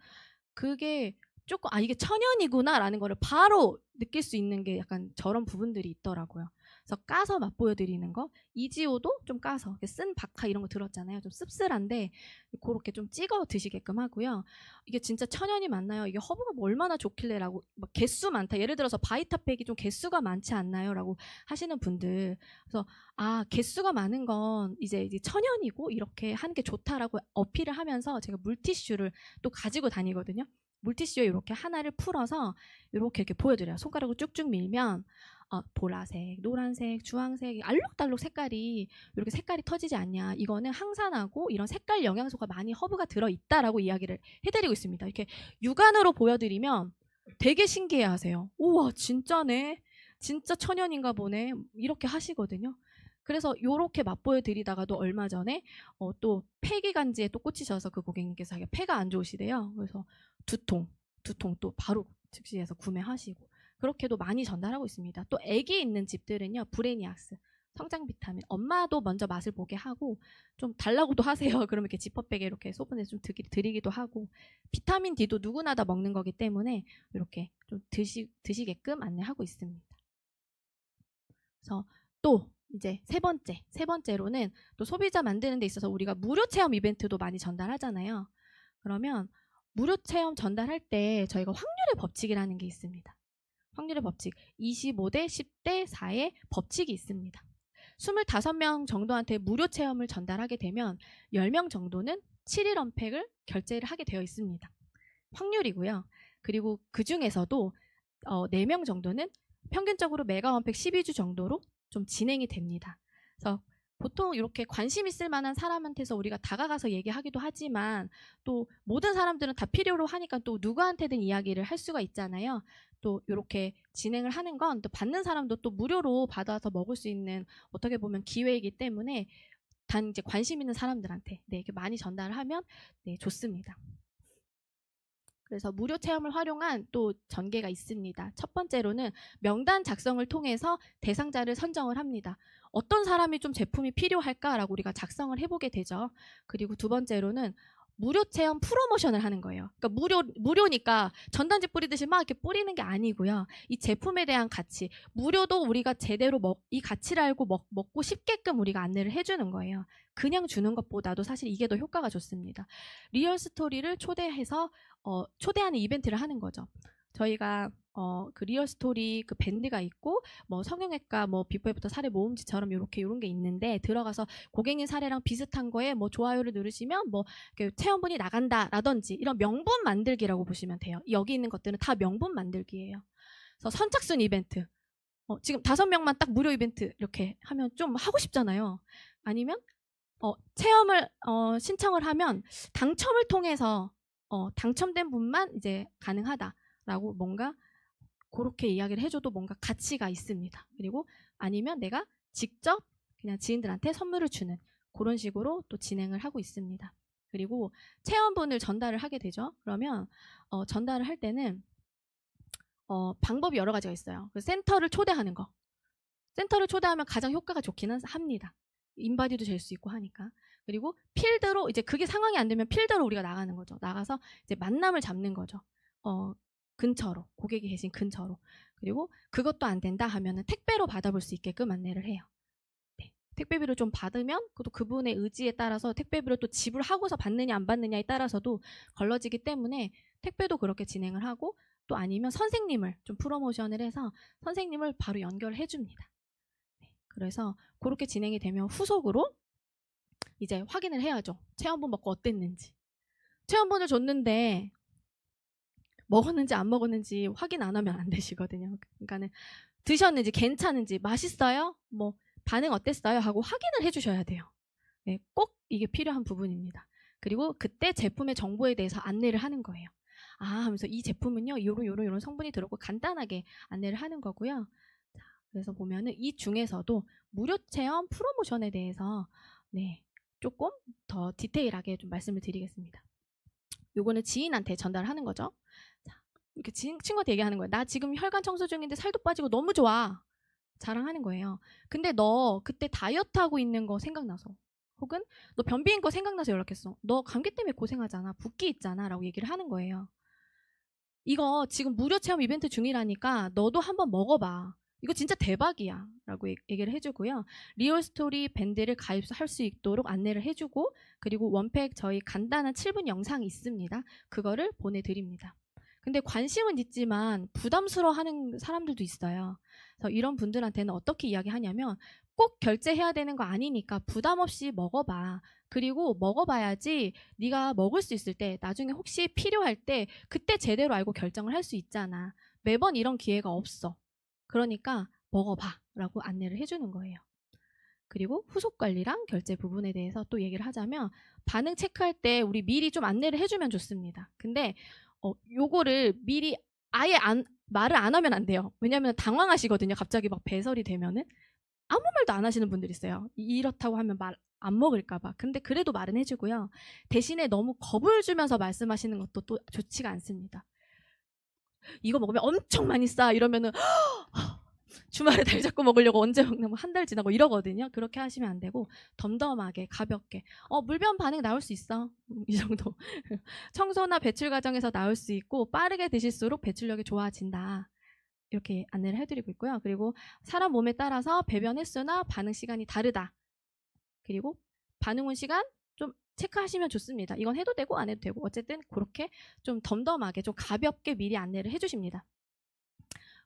그게 조금 이게 천연이구나라는 거를 바로 느낄 수 있는 게 약간 저런 부분들이 있더라고요. 그래서 까서 맛보여 드리는 거, 이지오도 좀 까서 쓴 박하 이런 거 들었잖아요. 좀 씁쓸한데 그렇게 좀 찍어 드시게끔 하고요. 이게 진짜 천연이 맞나요? 이게 허브가 뭐 얼마나 좋길래라고 막 개수 많다. 예를 들어서 바이타팩이 좀 개수가 많지 않나요?라고 하시는 분들. 그래서 개수가 많은 건 이제 천연이고 이렇게 하는 게 좋다라고 어필을 하면서 제가 물티슈를 또 가지고 다니거든요. 물티슈에 이렇게 하나를 풀어서 이렇게 보여드려요. 손가락으로 쭉쭉 밀면 보라색, 노란색, 주황색, 알록달록 색깔이 이렇게 색깔이 터지지 않냐. 이거는 항산하고 이런 색깔 영양소가 많이 허브가 들어있다라고 이야기를 해드리고 있습니다. 이렇게 육안으로 보여드리면 되게 신기해하세요. 우와 진짜네. 진짜 천연인가 보네. 이렇게 하시거든요. 그래서 요렇게 맛보여 드리다가도 얼마 전에 또 폐기간지에 또 꽂히셔서 그 고객님께서 폐가 안 좋으시대요. 그래서 두 통 또 바로 즉시해서 구매하시고 그렇게도 많이 전달하고 있습니다. 또 아기 있는 집들은요, 브레니악스 성장 비타민 엄마도 먼저 맛을 보게 하고 좀 달라고도 하세요. 그러면 이렇게 지퍼백에 이렇게 소분해서 좀 드리기도 하고 비타민 D도 누구나 다 먹는 거기 때문에 이렇게 좀 드시게끔 안내하고 있습니다. 그래서 또 이제 세 번째로는 또 소비자 만드는 데 있어서 우리가 무료 체험 이벤트도 많이 전달하잖아요. 그러면 무료 체험 전달할 때 저희가 확률의 법칙이라는 게 있습니다. 확률의 법칙 25대 10대 4의 법칙이 있습니다. 25명 정도한테 무료 체험을 전달하게 되면 10명 정도는 7일 언팩을 결제를 하게 되어 있습니다. 확률이고요. 그리고 그 중에서도 4명 정도는 평균적으로 메가 원팩 12주 정도로 좀 진행이 됩니다. 그래서 보통 이렇게 관심 있을 만한 사람한테서 우리가 다가가서 얘기하기도 하지만 또 모든 사람들은 다 필요로 하니까 또 누구한테든 이야기를 할 수가 있잖아요. 또 이렇게 진행을 하는 건 또 받는 사람도 또 무료로 받아서 먹을 수 있는 어떻게 보면 기회이기 때문에 단 이제 관심 있는 사람들한테 이렇게 많이 전달을 하면 좋습니다. 그래서 무료 체험을 활용한 또 전개가 있습니다. 첫 번째로는 명단 작성을 통해서 대상자를 선정을 합니다. 어떤 사람이 좀 제품이 필요할까라고 우리가 작성을 해보게 되죠. 그리고 두 번째로는 무료 체험 프로모션을 하는 거예요. 그러니까 무료니까 전단지 뿌리듯이 막 이렇게 뿌리는 게 아니고요. 이 제품에 대한 가치, 무료도 우리가 제대로 이 가치를 알고 먹고 싶게끔 우리가 안내를 해주는 거예요. 그냥 주는 것보다도 사실 이게 더 효과가 좋습니다. 리얼 스토리를 초대해서 초대하는 이벤트를 하는 거죠. 저희가 그 리얼 스토리 그 밴드가 있고 뭐 성형외과 뭐 비포 애프터 사례 모음지처럼 이런 게 있는데 들어가서 고객님 사례랑 비슷한 거에 뭐 좋아요를 누르시면 뭐 체험분이 나간다라든지 이런 명분 만들기라고 보시면 돼요. 여기 있는 것들은 다 명분 만들기예요. 그래서 선착순 이벤트. 지금 5명만 딱 무료 이벤트 이렇게 하면 좀 하고 싶잖아요. 아니면 체험을 신청을 하면 당첨을 통해서 당첨된 분만 이제 가능하다라고 뭔가 그렇게 이야기를 해줘도 뭔가 가치가 있습니다. 그리고 아니면 내가 직접 그냥 지인들한테 선물을 주는 그런 식으로 또 진행을 하고 있습니다. 그리고 체험분을 전달을 하게 되죠. 그러면 전달을 할 때는 방법이 여러 가지가 있어요. 센터를 초대하는 거. 센터를 초대하면 가장 효과가 좋기는 합니다. 인바디도 될 수 있고 하니까. 그리고 필드로 이제 그게 상황이 안 되면 필드로 우리가 나가는 거죠. 나가서 이제 만남을 잡는 거죠. 근처로 고객이 계신 근처로. 그리고 그것도 안 된다 하면은 택배로 받아볼 수 있게끔 안내를 해요. 네. 택배비를 좀 받으면 또 그분의 의지에 따라서 택배비를 또 지불하고서 받느냐 안 받느냐에 따라서도 걸러지기 때문에 택배도 그렇게 진행을 하고 또 아니면 선생님을 좀 프로모션을 해서 선생님을 바로 연결해 줍니다. 그래서 그렇게 진행이 되면 후속으로 이제 확인을 해야죠. 체험분 먹고 어땠는지. 체험분을 줬는데 먹었는지 안 먹었는지 확인 안 하면 안 되시거든요. 그러니까는 드셨는지 괜찮은지 맛있어요? 뭐 반응 어땠어요? 하고 확인을 해주셔야 돼요. 네, 꼭 이게 필요한 부분입니다. 그리고 그때 제품의 정보에 대해서 안내를 하는 거예요. 하면서 이 제품은요, 요런 성분이 들었고 간단하게 안내를 하는 거고요. 자, 그래서 보면은 이 중에서도 무료 체험 프로모션에 대해서 조금 더 디테일하게 좀 말씀을 드리겠습니다. 요거는 지인한테 전달하는 거죠. 자, 이렇게 친구한테 얘기하는 거예요. 나 지금 혈관 청소 중인데 살도 빠지고 너무 좋아. 자랑하는 거예요. 근데 너 그때 다이어트 하고 있는 거 생각나서, 혹은 너 변비인 거 생각나서 연락했어. 너 감기 때문에 고생하잖아. 붓기 있잖아. 라고 얘기를 하는 거예요. 이거 지금 무료 체험 이벤트 중이라니까 너도 한번 먹어봐. 이거 진짜 대박이야. 라고 얘기를 해주고요. 리얼스토리 밴드를 가입할 수 있도록 안내를 해주고, 그리고 원팩 저희 간단한 7분 영상이 있습니다. 그거를 보내드립니다. 근데 관심은 있지만 부담스러워하는 사람들도 있어요. 그래서 이런 분들한테는 어떻게 이야기하냐면, 꼭 결제해야 되는 거 아니니까 부담 없이 먹어봐. 그리고 먹어봐야지 네가 먹을 수 있을 때, 나중에 혹시 필요할 때 그때 제대로 알고 결정을 할 수 있잖아. 매번 이런 기회가 없어. 그러니까 먹어봐 라고 안내를 해주는 거예요. 그리고 후속 관리랑 결제 부분에 대해서 또 얘기를 하자면, 반응 체크할 때 우리 미리 좀 안내를 해주면 좋습니다. 근데 요거를 미리 아예 말을 안 하면 안 돼요. 왜냐하면 당황하시거든요. 갑자기 막 배설이 되면은 아무 말도 안 하시는 분들이 있어요. 이렇다고 하면 말 안 먹을까봐. 근데 그래도 말은 해주고요. 대신에 너무 겁을 주면서 말씀하시는 것도 또 좋지가 않습니다. 이거 먹으면 엄청 많이 싸 이러면은 주말에 날 잡고 먹으려고 언제 먹나 뭐 한 달 지나고 이러거든요. 그렇게 하시면 안 되고 덤덤하게 가볍게 물변 반응 나올 수 있어. 이 정도. 청소나 배출 과정에서 나올 수 있고 빠르게 드실수록 배출력이 좋아진다. 이렇게 안내를 해드리고 있고요. 그리고 사람 몸에 따라서 배변 횟수나 반응 시간이 다르다. 그리고 반응 후 시간 좀 체크하시면 좋습니다. 이건 해도 되고 안 해도 되고 어쨌든 그렇게 좀 덤덤하게 좀 가볍게 미리 안내를 해주십니다.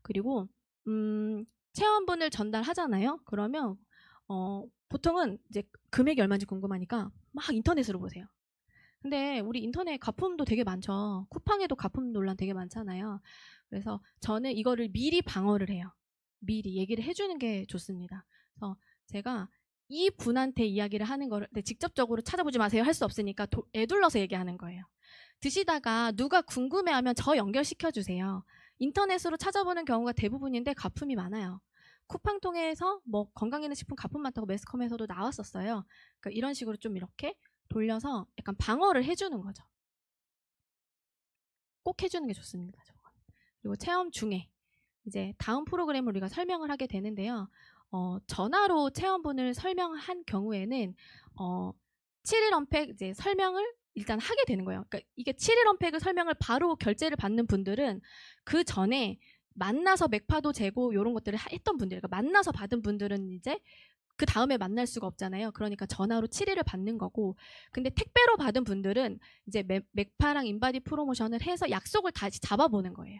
그리고 체험분을 전달하잖아요. 그러면 보통은 이제 금액이 얼마인지 궁금하니까 막 인터넷으로 보세요. 근데 우리 인터넷 가품도 되게 많죠. 쿠팡에도 가품 논란 되게 많잖아요. 그래서 저는 이거를 미리 방어를 해요. 미리 얘기를 해주는 게 좋습니다. 그래서 제가 이 분한테 이야기를 하는 거를 직접적으로 찾아보지 마세요 할 수 없으니까 애둘러서 얘기하는 거예요. 드시다가 누가 궁금해하면 저 연결시켜 주세요. 인터넷으로 찾아보는 경우가 대부분인데 가품이 많아요. 쿠팡 통해서 뭐 건강기능식품 가품 많다고 매스컴에서도 나왔었어요. 그러니까 이런 식으로 좀 이렇게 돌려서 약간 방어를 해주는 거죠. 꼭 해주는 게 좋습니다. 저건. 그리고 체험 중에 이제 다음 프로그램을 우리가 설명을 하게 되는데요. 전화로 체험분을 설명한 경우에는 7일 언팩 이제 설명을 일단 하게 되는 거예요. 그러니까 이게 7일 언팩을 설명을 바로 결제를 받는 분들은 그 전에 만나서 맥파도 재고 이런 것들을 했던 분들, 그러니까 만나서 받은 분들은 이제 그 다음에 만날 수가 없잖아요. 그러니까 전화로 7일을 받는 거고, 근데 택배로 받은 분들은 이제 맥파랑 인바디 프로모션을 해서 약속을 다시 잡아보는 거예요.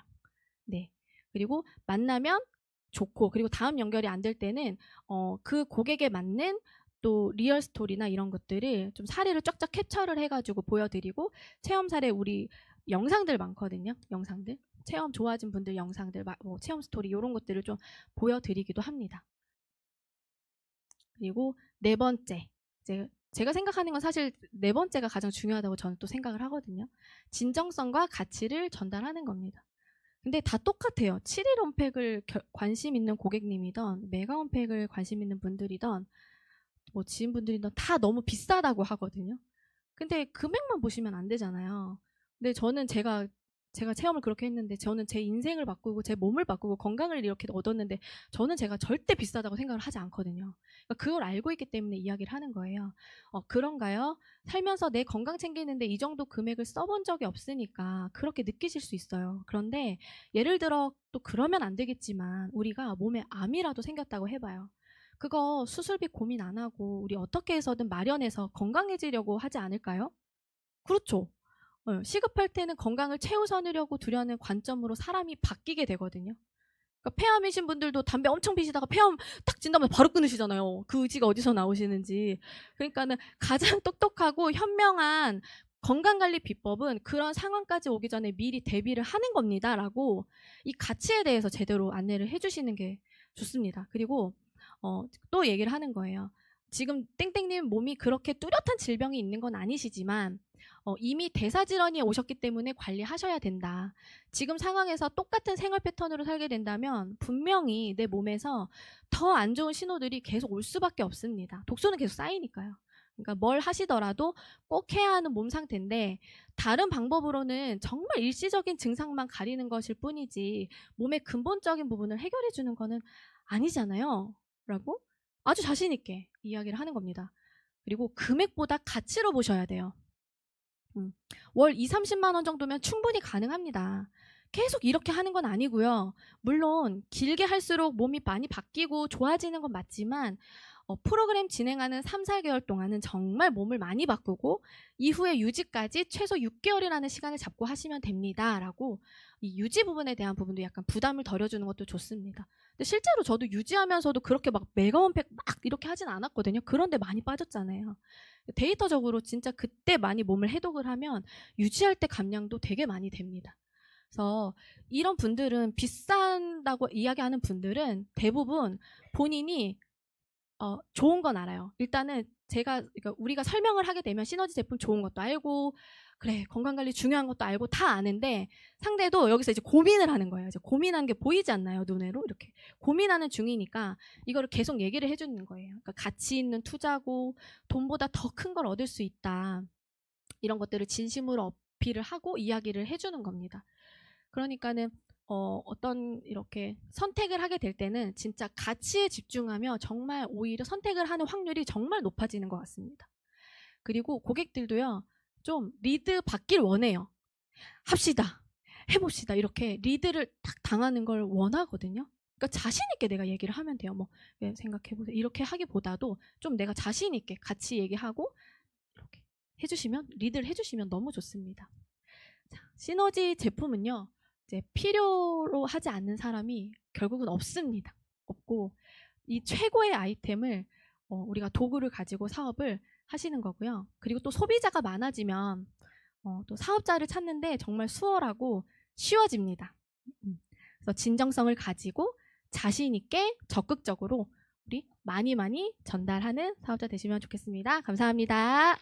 네. 그리고 만나면 좋고, 그리고 다음 연결이 안 될 때는 그 고객에 맞는 또 리얼 스토리나 이런 것들을 좀 사례를 쫙쫙 캡처를 해가지고 보여드리고, 체험 사례 우리 영상들 많거든요. 영상들. 체험 좋아진 분들 영상들, 뭐 체험 스토리 이런 것들을 좀 보여드리기도 합니다. 그리고 네 번째, 제가 생각하는 건 사실 네 번째가 가장 중요하다고 저는 또 생각을 하거든요. 진정성과 가치를 전달하는 겁니다. 근데 다 똑같아요. 7일 원팩을 관심 있는 고객님이던 메가 원팩을 관심 있는 분들이던 뭐 지인분들이던 다 너무 비싸다고 하거든요. 근데 금액만 보시면 안 되잖아요. 근데 저는 제가 체험을 그렇게 했는데 저는 제 인생을 바꾸고 제 몸을 바꾸고 건강을 이렇게 얻었는데 저는 제가 절대 비싸다고 생각을 하지 않거든요. 그러니까 그걸 알고 있기 때문에 이야기를 하는 거예요. 그런가요? 살면서 내 건강 챙기는데 이 정도 금액을 써본 적이 없으니까 그렇게 느끼실 수 있어요. 그런데 예를 들어 또 그러면 안 되겠지만 우리가 몸에 암이라도 생겼다고 해봐요. 그거 수술비 고민 안 하고 우리 어떻게 해서든 마련해서 건강해지려고 하지 않을까요? 그렇죠. 시급할 때는 건강을 최우선으려고 두려는 관점으로 사람이 바뀌게 되거든요. 그러니까 폐암이신 분들도 담배 엄청 피시다가 폐암 딱 진다면 바로 끊으시잖아요. 그 의지가 어디서 나오시는지. 그러니까는 가장 똑똑하고 현명한 건강관리 비법은 그런 상황까지 오기 전에 미리 대비를 하는 겁니다라고 이 가치에 대해서 제대로 안내를 해주시는 게 좋습니다. 그리고 또 얘기를 하는 거예요. 지금 땡땡님 몸이 그렇게 뚜렷한 질병이 있는 건 아니시지만 이미 대사질환이 오셨기 때문에 관리하셔야 된다. 지금 상황에서 똑같은 생활 패턴으로 살게 된다면 분명히 내 몸에서 더 안 좋은 신호들이 계속 올 수밖에 없습니다. 독소는 계속 쌓이니까요. 그러니까 뭘 하시더라도 꼭 해야 하는 몸 상태인데 다른 방법으로는 정말 일시적인 증상만 가리는 것일 뿐이지 몸의 근본적인 부분을 해결해 주는 거는 아니잖아요. 라고 아주 자신 있게 이야기를 하는 겁니다. 그리고 금액보다 가치로 보셔야 돼요. 월 2~30만 원 정도면 충분히 가능합니다. 계속 이렇게 하는 건 아니고요. 물론 길게 할수록 몸이 많이 바뀌고 좋아지는 건 맞지만 프로그램 진행하는 3~4개월 동안은 정말 몸을 많이 바꾸고 이후에 유지까지 최소 6개월이라는 시간을 잡고 하시면 됩니다. 라고 이 유지 부분에 대한 부분도 약간 부담을 덜어주는 것도 좋습니다. 근데 실제로 저도 유지하면서도 그렇게 막 메가원팩 막 이렇게 하진 않았거든요. 그런데 많이 빠졌잖아요. 데이터적으로 진짜 그때 많이 몸을 해독을 하면 유지할 때 감량도 되게 많이 됩니다. 그래서 이런 분들은 비싼다고 이야기하는 분들은 대부분 본인이 좋은 건 알아요. 일단은 그러니까 우리가 설명을 하게 되면 시너지 제품 좋은 것도 알고, 그래, 건강관리 중요한 것도 알고 다 아는데 상대도 여기서 이제 고민을 하는 거예요. 이제 고민하는 게 보이지 않나요? 눈으로 이렇게 고민하는 중이니까 이거를 계속 얘기를 해주는 거예요. 그러니까 가치 있는 투자고 돈보다 더 큰 걸 얻을 수 있다. 이런 것들을 진심으로 어필을 하고 이야기를 해주는 겁니다. 그러니까는 어떤 이렇게 선택을 하게 될 때는 진짜 가치에 집중하며 정말 오히려 선택을 하는 확률이 정말 높아지는 것 같습니다. 그리고 고객들도요, 좀 리드 받길 원해요. 합시다. 해봅시다. 이렇게 리드를 딱 당하는 걸 원하거든요. 그러니까 자신 있게 내가 얘기를 하면 돼요. 뭐 생각해보세요. 이렇게 하기보다도 좀 내가 자신 있게 같이 얘기하고 이렇게 해주시면 리드를 해주시면 너무 좋습니다. 자, 시너지 제품은요. 이제 필요로 하지 않는 사람이 결국은 없습니다. 없고 이 최고의 아이템을 우리가 도구를 가지고 사업을 하시는 거고요. 그리고 또 소비자가 많아지면 또 사업자를 찾는데 정말 수월하고 쉬워집니다. 그래서 진정성을 가지고 자신 있게 적극적으로 우리 많이 전달하는 사업자 되시면 좋겠습니다. 감사합니다.